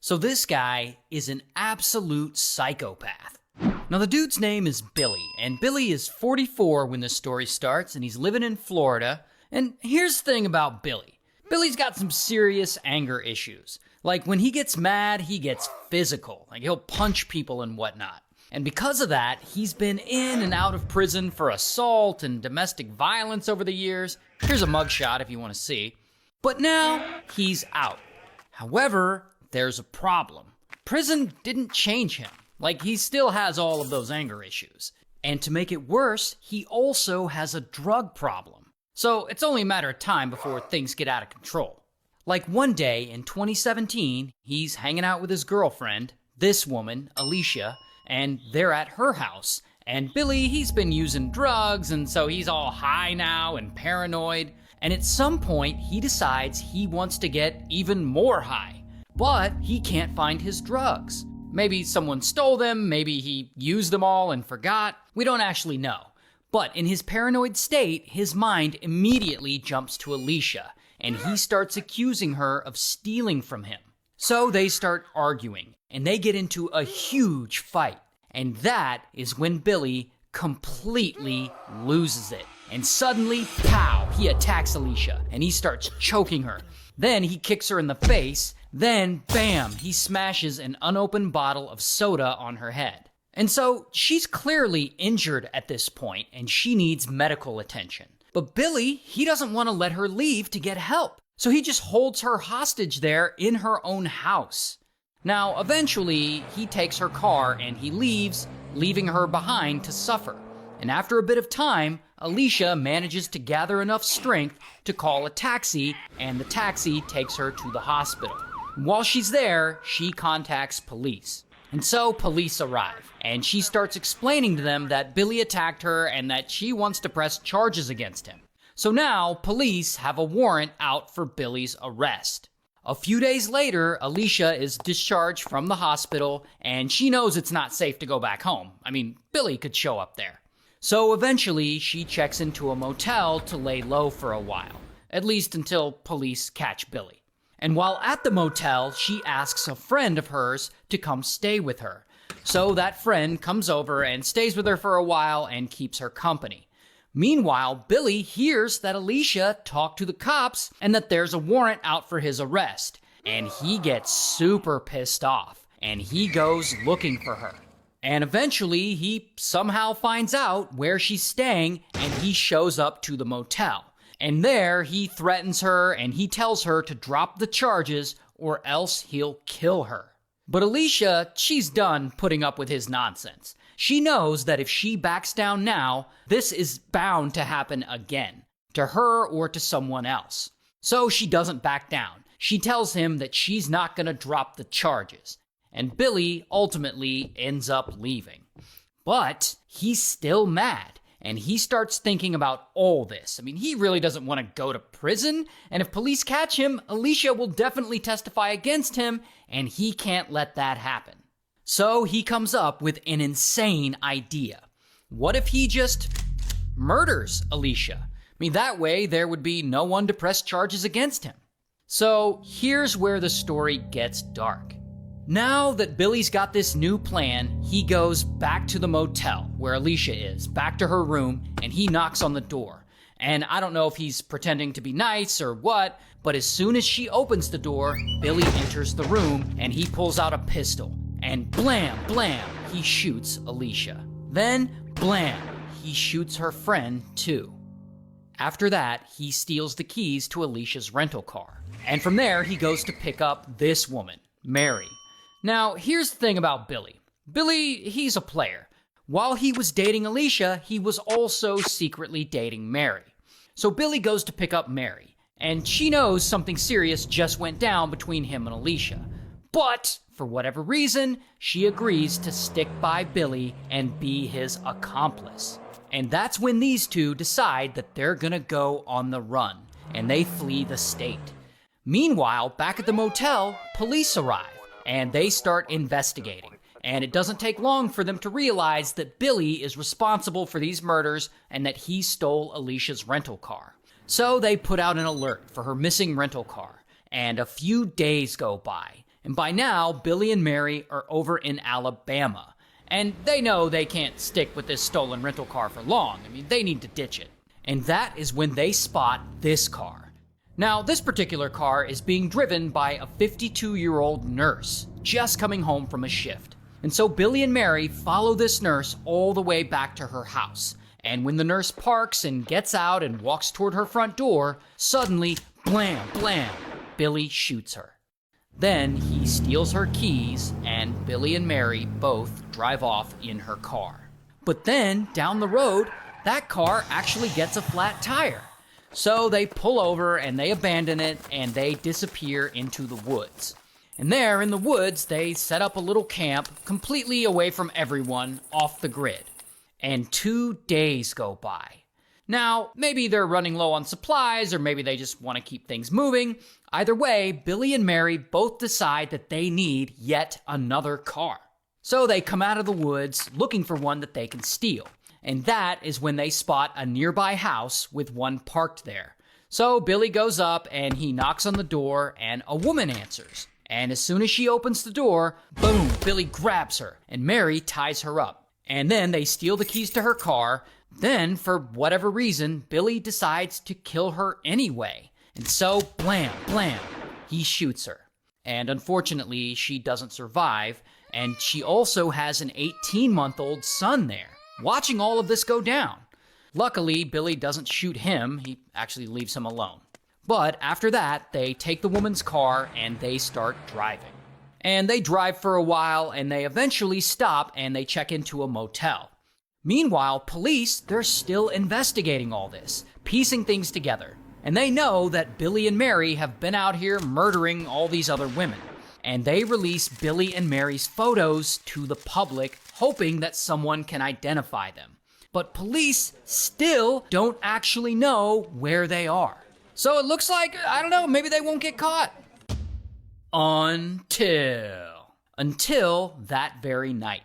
So this guy is an absolute psychopath. Now the dude's name is Billy, and Billy is 44 when this story starts, and he's living in Florida. And here's the thing about Billy. Billy's got some serious anger issues. Like when he gets mad, he gets physical. Like he'll punch people and whatnot. And because of that, he's been in and out of prison for assault and domestic violence over the years. Here's a mugshot if you want to see. But now he's out. However, there's a problem. Prison didn't change him. Like, he still has all of those anger issues. And to make it worse, he also has a drug problem. So it's only a matter of time before things get out of control. Like one day in 2017, he's hanging out with his girlfriend, this woman, Alicia, and they're at her house. And Billy, he's been using drugs, and so he's all high now and paranoid. And at some point, he decides he wants to get even more high. But he can't find his drugs. Maybe someone stole them, maybe he used them all and forgot. We don't actually know. But in his paranoid state, his mind immediately jumps to Alicia, and he starts accusing her of stealing from him. So they start arguing, and they get into a huge fight. And that is when Billy completely loses it. And suddenly, pow, he attacks Alicia, and he starts choking her. Then he kicks her in the face. Then, bam, he smashes an unopened bottle of soda on her head. And so she's clearly injured at this point, and she needs medical attention. But Billy, he doesn't want to let her leave to get help. So he just holds her hostage there in her own house. Now, eventually, he takes her car and he leaves, leaving her behind to suffer. And after a bit of time, Alicia manages to gather enough strength to call a taxi, and the taxi takes her to the hospital. While she's there, she contacts police. And so police arrive, and she starts explaining to them that Billy attacked her and that she wants to press charges against him. So now, police have a warrant out for Billy's arrest. A few days later, Alicia is discharged from the hospital, and she knows it's not safe to go back home. I mean, Billy could show up there. So eventually, she checks into a motel to lay low for a while, at least until police catch Billy. And while at the motel, she asks a friend of hers to come stay with her. So that friend comes over and stays with her for a while and keeps her company. Meanwhile, Billy hears that Alicia talked to the cops and that there's a warrant out for his arrest. And he gets super pissed off, and he goes looking for her. And eventually, he somehow finds out where she's staying, and he shows up to the motel. And there, he threatens her, and he tells her to drop the charges, or else he'll kill her. But Alicia, she's done putting up with his nonsense. She knows that if she backs down now, this is bound to happen again, to her or to someone else. So she doesn't back down. She tells him that she's not going to drop the charges. And Billy ultimately ends up leaving. But he's still mad. And he starts thinking about all this. I mean, he really doesn't want to go to prison. And if police catch him, Alicia will definitely testify against him, and he can't let that happen. So he comes up with an insane idea. What if he just murders Alicia? I mean, that way there would be no one to press charges against him. So here's where the story gets dark. Now that Billy's got this new plan, he goes back to the motel where Alicia is, back to her room, and he knocks on the door. And I don't know if he's pretending to be nice or what, but as soon as she opens the door, Billy enters the room and he pulls out a pistol. And blam, blam, he shoots Alicia. Then, blam, he shoots her friend too. After that, he steals the keys to Alicia's rental car. And from there, he goes to pick up this woman, Mary. Now, here's the thing about Billy. Billy, he's a player. While he was dating Alicia, he was also secretly dating Mary. So Billy goes to pick up Mary, and she knows something serious just went down between him and Alicia. But, for whatever reason, she agrees to stick by Billy and be his accomplice. And that's when these two decide that they're gonna go on the run, and they flee the state. Meanwhile, back at the motel, police arrive. And they start investigating. And it doesn't take long for them to realize that Billy is responsible for these murders and that he stole Alicia's rental car. So they put out an alert for her missing rental car. And a few days go by. And by now, Billy and Mary are over in Alabama. And they know they can't stick with this stolen rental car for long. I mean, they need to ditch it. And that is when they spot this car. Now, this particular car is being driven by a 52-year-old nurse just coming home from a shift. And so Billy and Mary follow this nurse all the way back to her house. And when the nurse parks and gets out and walks toward her front door, suddenly, blam, blam, Billy shoots her. Then he steals her keys, and Billy and Mary both drive off in her car. But then, down the road, that car actually gets a flat tire. So they pull over and they abandon it and they disappear into the woods. And there in the woods, they set up a little camp completely away from everyone, off the grid. And 2 days go by. Now, maybe they're running low on supplies or maybe they just want to keep things moving. Either way, Billy and Mary both decide that they need yet another car. So they come out of the woods looking for one that they can steal. And that is when they spot a nearby house with one parked there. So Billy goes up and he knocks on the door and a woman answers. And as soon as she opens the door, boom, Billy grabs her and Mary ties her up. And then they steal the keys to her car. Then, for whatever reason, Billy decides to kill her anyway. And so, blam, blam, he shoots her. And unfortunately, she doesn't survive. And she also has an 18-month-old son there, watching all of this go down. Luckily, Billy doesn't shoot him. He actually leaves him alone. But after that, they take the woman's car and they start driving. And they drive for a while and they eventually stop and they check into a motel. Meanwhile, police, they're still investigating all this, piecing things together. And they know that Billy and Mary have been out here murdering all these other women. And they release Billy and Mary's photos to the public, hoping that someone can identify them. But police still don't actually know where they are. So it looks like, I don't know, maybe they won't get caught. Until that very night.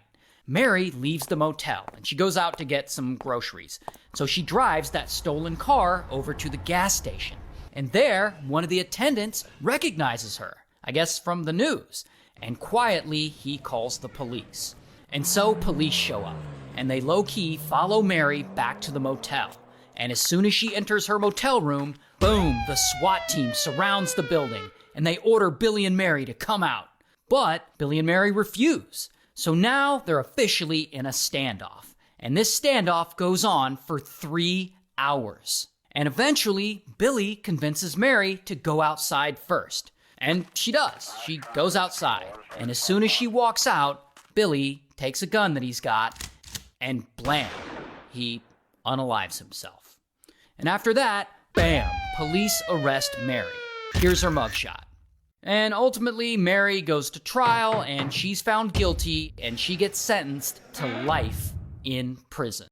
Mary leaves the motel and she goes out to get some groceries. So she drives that stolen car over to the gas station. And there, one of the attendants recognizes her, I guess from the news. And quietly, he calls the police. And so police show up and they low-key follow Mary back to the motel. And as soon as she enters her motel room, boom, the SWAT team surrounds the building and they order Billy and Mary to come out. But Billy and Mary refuse. So now they're officially in a standoff. And this standoff goes on for 3 hours. And eventually, Billy convinces Mary to go outside first. And she does. She goes outside. And as soon as she walks out, Billy takes a gun that he's got and blam, he unalives himself. And after that, bam, police arrest Mary. Here's her mugshot. And ultimately, Mary goes to trial and she's found guilty and she gets sentenced to life in prison.